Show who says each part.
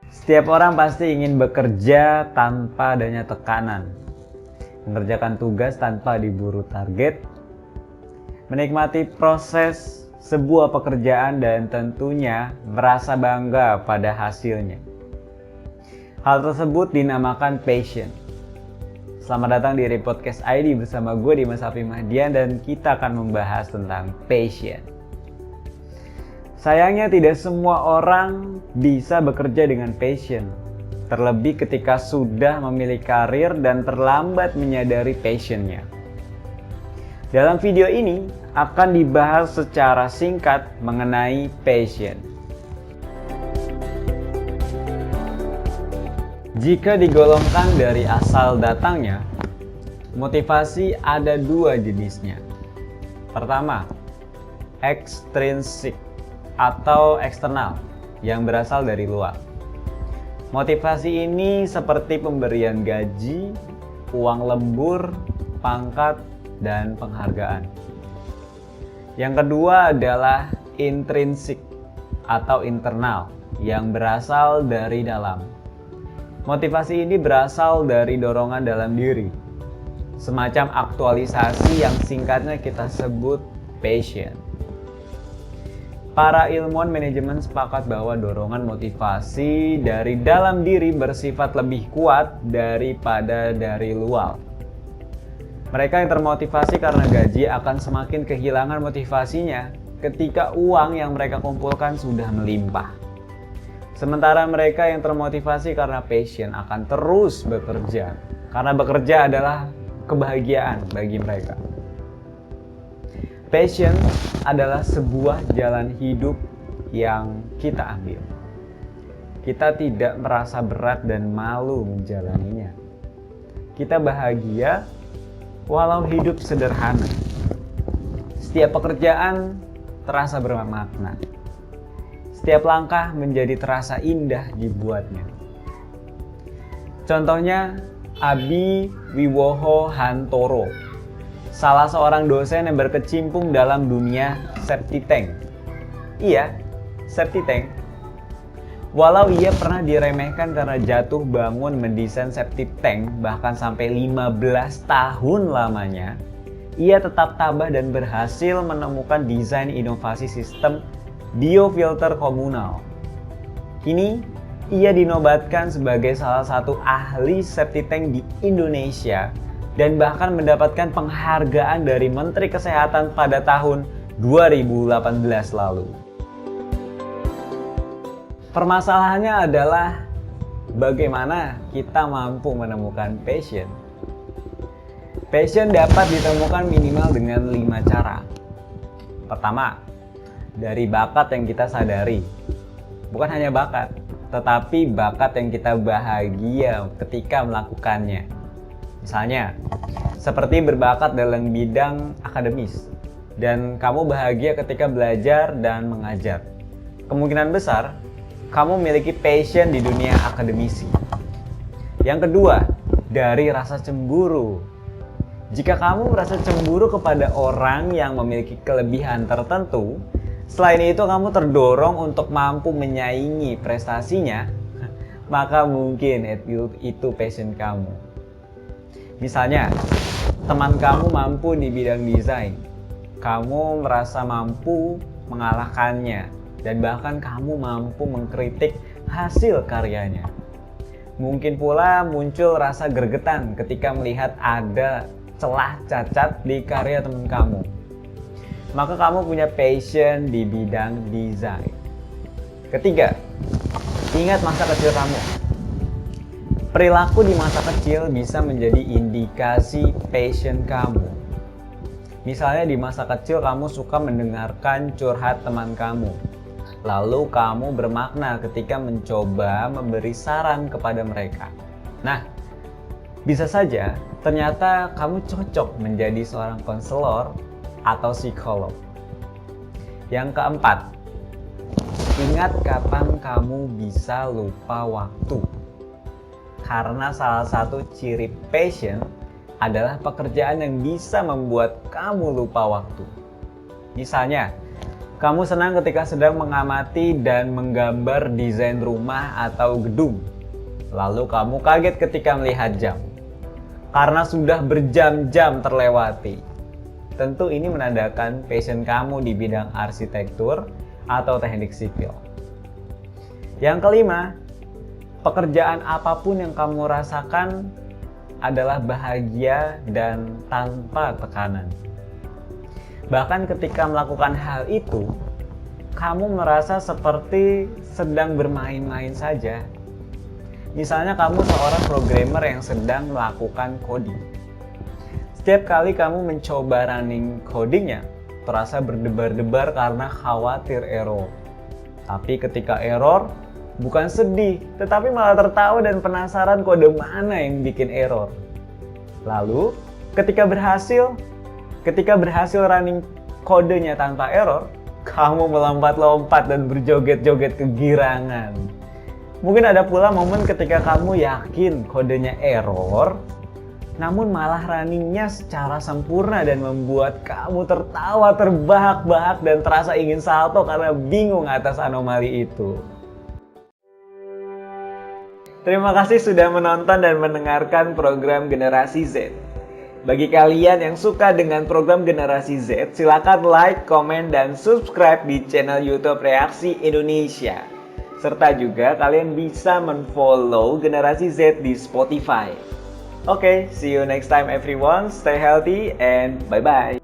Speaker 1: Setiap orang pasti ingin bekerja tanpa adanya tekanan, mengerjakan tugas tanpa diburu target, menikmati proses sebuah pekerjaan dan tentunya merasa bangga pada hasilnya. Hal tersebut dinamakan passion. Selamat datang di Podcast ID bersama gue Dimas Afif Mahdian dan kita akan membahas tentang passion. Sayangnya tidak semua orang bisa bekerja dengan passion. Terlebih ketika sudah memilih karir dan terlambat menyadari passionnya. Dalam video ini akan dibahas secara singkat mengenai passion. Jika digolongkan dari asal datangnya, motivasi ada dua jenisnya. Pertama, extrinsic atau eksternal yang berasal dari luar. Motivasi ini seperti pemberian gaji, uang lembur, pangkat, dan penghargaan. Yang kedua adalah intrinsik atau internal yang berasal dari dalam. Motivasi ini berasal dari dorongan dalam diri, semacam aktualisasi yang singkatnya kita sebut passion. Para ilmuwan manajemen sepakat bahwa dorongan motivasi dari dalam diri bersifat lebih kuat daripada dari luar. Mereka yang termotivasi karena gaji akan semakin kehilangan motivasinya ketika uang yang mereka kumpulkan sudah melimpah. Sementara mereka yang termotivasi karena passion akan terus bekerja, karena bekerja adalah kebahagiaan bagi mereka. Passion adalah sebuah jalan hidup yang kita ambil. Kita tidak merasa berat dan malu menjalaninya. Kita bahagia walau hidup sederhana. Setiap pekerjaan terasa bermakna. Setiap langkah menjadi terasa indah dibuatnya. Contohnya Abi Wiwoho Hantoro, salah seorang dosen yang berkecimpung dalam dunia septic tank. Iya, septic tank. Walau ia pernah diremehkan karena jatuh bangun mendesain septic tank bahkan sampai 15 tahun lamanya, ia tetap tabah dan berhasil menemukan desain inovasi sistem biofilter komunal. Kini, ia dinobatkan sebagai salah satu ahli septic tank di Indonesia dan bahkan mendapatkan penghargaan dari Menteri Kesehatan pada tahun 2018 lalu. Permasalahannya adalah bagaimana kita mampu menemukan passion. Passion dapat ditemukan minimal dengan 5 cara. Pertama, dari bakat yang kita sadari. Bukan hanya bakat, tetapi bakat yang kita bahagia ketika melakukannya. Misalnya, seperti berbakat dalam bidang akademis, dan kamu bahagia ketika belajar dan mengajar. Kemungkinan besar, kamu memiliki passion di dunia akademisi. Yang kedua, dari rasa cemburu. Jika kamu merasa cemburu kepada orang yang memiliki kelebihan tertentu, selain itu kamu terdorong untuk mampu menyaingi prestasinya, maka mungkin itu passion kamu. Misalnya, teman kamu mampu di bidang desain, kamu merasa mampu mengalahkannya, dan bahkan kamu mampu mengkritik hasil karyanya. Mungkin pula muncul rasa gregetan ketika melihat ada celah cacat di karya teman kamu. Maka kamu punya passion di bidang desain. Ketiga, ingat masa kecil kamu. Perilaku di masa kecil bisa menjadi indikasi passion kamu. Misalnya di masa kecil kamu suka mendengarkan curhat teman kamu. Lalu kamu bermakna ketika mencoba memberi saran kepada mereka. Nah, bisa saja ternyata kamu cocok menjadi seorang konselor atau psikolog. Yang keempat, ingat kapan kamu bisa lupa waktu. Karena salah satu ciri passion adalah pekerjaan yang bisa membuat kamu lupa waktu. Misalnya, Kamu senang ketika sedang mengamati dan menggambar desain rumah atau gedung. Lalu kamu kaget ketika melihat jam, karena sudah berjam-jam terlewati. Tentu ini menandakan passion kamu di bidang arsitektur atau teknik sipil. Yang kelima, pekerjaan apapun yang kamu rasakan adalah bahagia dan tanpa tekanan. Bahkan ketika melakukan hal itu, kamu merasa seperti sedang bermain-main saja. Misalnya kamu seorang programmer yang sedang melakukan coding. Setiap kali kamu mencoba running codingnya, terasa berdebar-debar karena khawatir error. Tapi ketika error, bukan sedih, tetapi malah tertawa dan penasaran kode mana yang bikin error. Lalu, ketika berhasil running kodenya tanpa error, kamu melompat-lompat dan berjoget-joget kegirangan. Mungkin ada pula momen ketika kamu yakin kodenya error, namun malah runningnya secara sempurna dan membuat kamu tertawa terbahak-bahak dan terasa ingin salto karena bingung atas anomali itu. Terima kasih sudah menonton dan mendengarkan program Generasi Z. Bagi kalian yang suka dengan program Generasi Z, silakan like, komen, dan subscribe di channel YouTube Reaksi Indonesia. Serta juga kalian bisa men-follow Generasi Z di Spotify. Oke, see you next time everyone. Stay healthy and bye-bye.